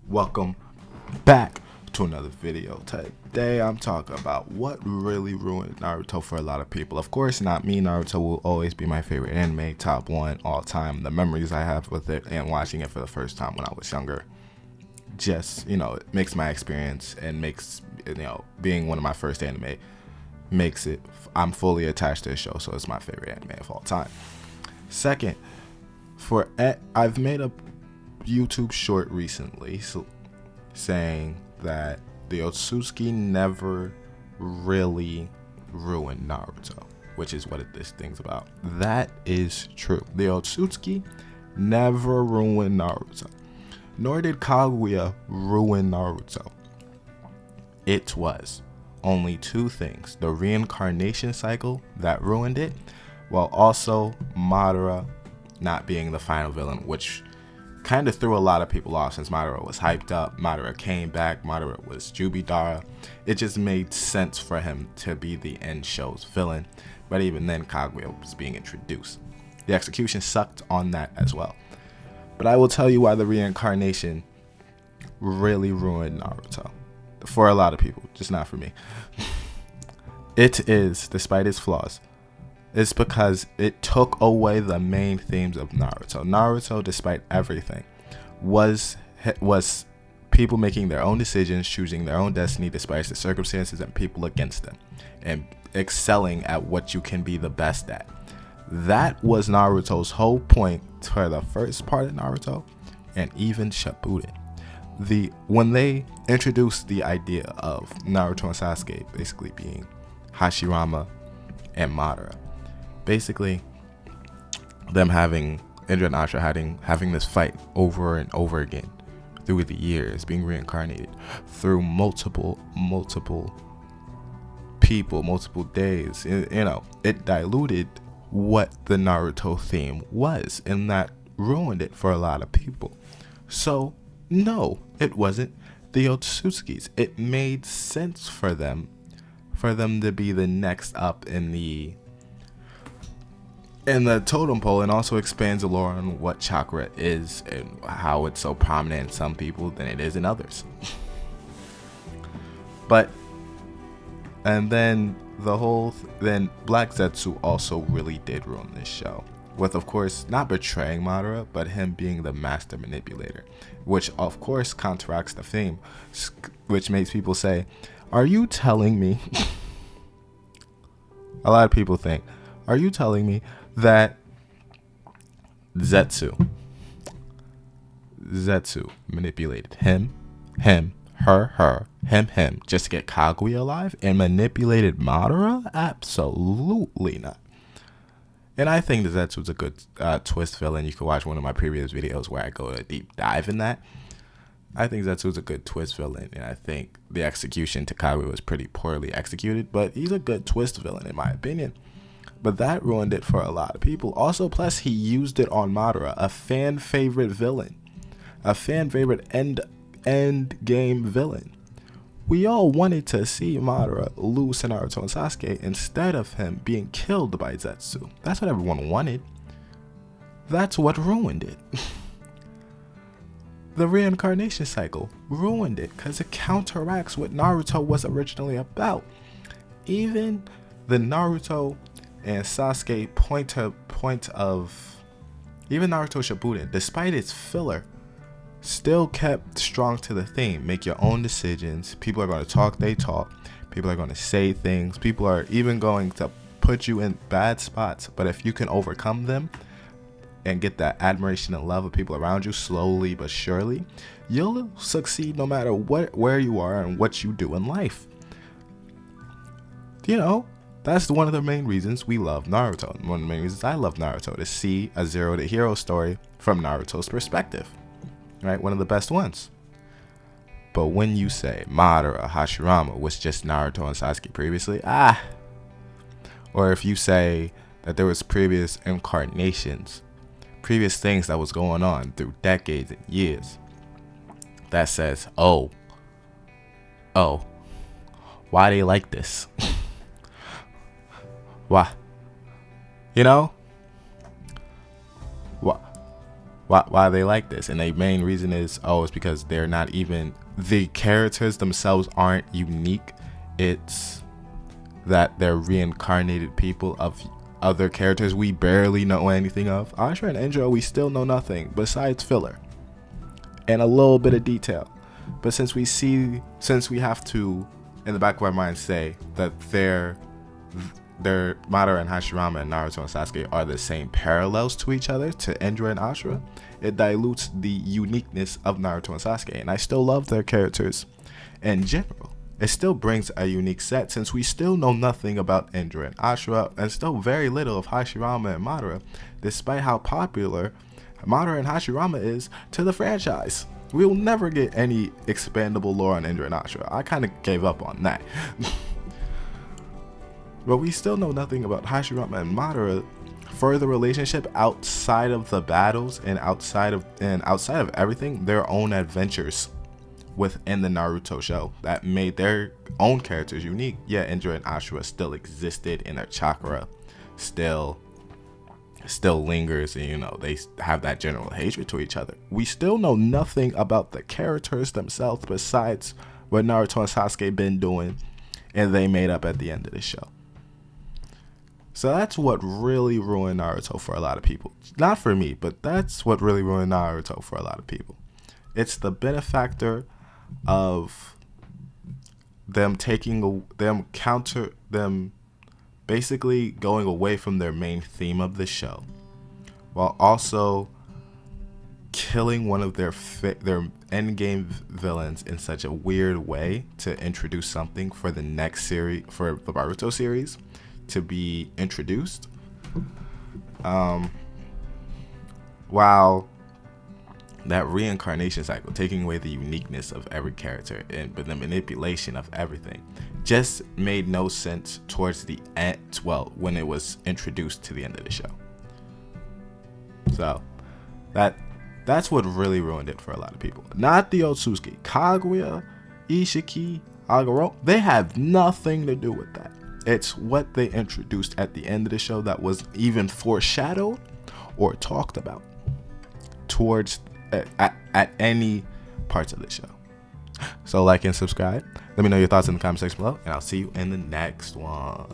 Welcome back to another video. Today I'm talking about what really ruined Naruto for a lot of people. Of course, not me. Naruto will always be my favorite anime, top one all time. The memories I have with it and watching it for the first time when I was younger just, it makes my experience and makes, being one of my first anime makes it, I'm fully attached to the show, so it's my favorite anime of all time. Second, I've made a YouTube short recently saying that the Otsutsuki never really ruined Naruto, which is what this thing's about. That is true. The Otsutsuki never ruined Naruto, nor did Kaguya ruin Naruto. It was only two things: the reincarnation cycle that ruined it, while also Madara not being the final villain, which kind of threw a lot of people off since Madara was hyped up. Madara came back. Madara was Jubidara. It just made sense for him to be the end show's villain. But even then, Kaguya was being introduced. The execution sucked on that as well. But I will tell you why the reincarnation really ruined Naruto. For a lot of people, just not for me. It is, despite its flaws, it's because it took away the main themes of Naruto. Naruto, despite everything, was people making their own decisions, choosing their own destiny despite the circumstances and people against them, and excelling at what you can be the best at. That was Naruto's whole point for the first part of Naruto, and even Shippuden. When they introduced the idea of Naruto and Sasuke basically being Hashirama and Madara, basically them having Indra and Ashra having this fight over and over again through the years, being reincarnated through multiple people, multiple days. It diluted what the Naruto theme was, and that ruined it for a lot of people. So no, it wasn't the Otsutsukis. It made sense for them to be the next up in the totem pole, and also expands the lore on what chakra is and how it's so prominent in some people than it is in others. And then then Black Zetsu also really did ruin this show, with of course not betraying Madara, but him being the master manipulator, which of course counteracts the theme, which makes people say, are you telling me a lot of people think, are you telling me that Zetsu manipulated him, her, him, just to get Kaguya alive, and manipulated Madara? Absolutely not. And I think that Zetsu's a good twist villain. You can watch one of my previous videos where I go a deep dive in that. I think Zetsu's a good twist villain, and I think the execution to Kaguya was pretty poorly executed, but he's a good twist villain in my opinion. But that ruined it for a lot of people. Also, plus he used it on Madara, a fan favorite villain, a fan favorite end game villain. We all wanted to see Madara lose to Naruto and Sasuke instead of him being killed by Zetsu. That's what everyone wanted. That's what ruined it. The reincarnation cycle ruined it because it counteracts what Naruto was originally about. Even the Naruto and Sasuke even Naruto Shippuden, despite its filler, still kept strong to the theme. Make your own decisions. People are going to talk, they talk. People are going to say things. People are even going to put you in bad spots. But if you can overcome them and get that admiration and love of people around you slowly but surely, you'll succeed no matter where you are and what you do in life. That's one of the main reasons we love Naruto. One of the main reasons I love Naruto, to see a zero to hero story from Naruto's perspective. Right? One of the best ones. But when you say Madara, Hashirama was just Naruto and Sasuke previously, or if you say that there was previous incarnations, previous things that was going on through decades and years, that says, oh, why they like this? Why? What? why they like this, and the main reason is, oh, it's because they're not even, the characters themselves aren't unique. It's that they're reincarnated people of other characters we barely know anything of. Ashura and Indra, we still know nothing besides filler and a little bit of detail. But since we have to, in the back of our minds, say that their Madara and Hashirama and Naruto and Sasuke are the same parallels to each other, to Indra and Ashura, it dilutes the uniqueness of Naruto and Sasuke. And I still love their characters in general. It still brings a unique set, since we still know nothing about Indra and Ashura, and still very little of Hashirama and Madara, despite how popular Madara and Hashirama is to the franchise. We'll never get any expandable lore on Indra and Ashura. I kind of gave up on that. But we still know nothing about Hashirama and Madara for the relationship outside of the battles and outside of everything, their own adventures within the Naruto show that made their own characters unique. Yet Indra and Ashura still existed, and their chakra still lingers, and you know, they have that general hatred to each other. We still know nothing about the characters themselves besides what Naruto and Sasuke been doing and they made up at the end of the show. So that's what really ruined Naruto for a lot of people. Not for me, but that's what really ruined Naruto for a lot of people. It's the benefactor of them basically going away from their main theme of the show, while also killing one of their endgame villains in such a weird way to introduce something for the next series, for the Naruto series to be introduced. While that reincarnation cycle, taking away the uniqueness of every character and but the manipulation of everything, just made no sense towards the end, well, when it was introduced to the end of the show. So that's what really ruined it for a lot of people. Not the Otsutsuki. Kaguya, Ishiki, Aguro, they have nothing to do with that. It's what they introduced at the end of the show that was even foreshadowed or talked about towards at any parts of the show. So like and subscribe. Let me know your thoughts in the comment section below, and I'll see you in the next one.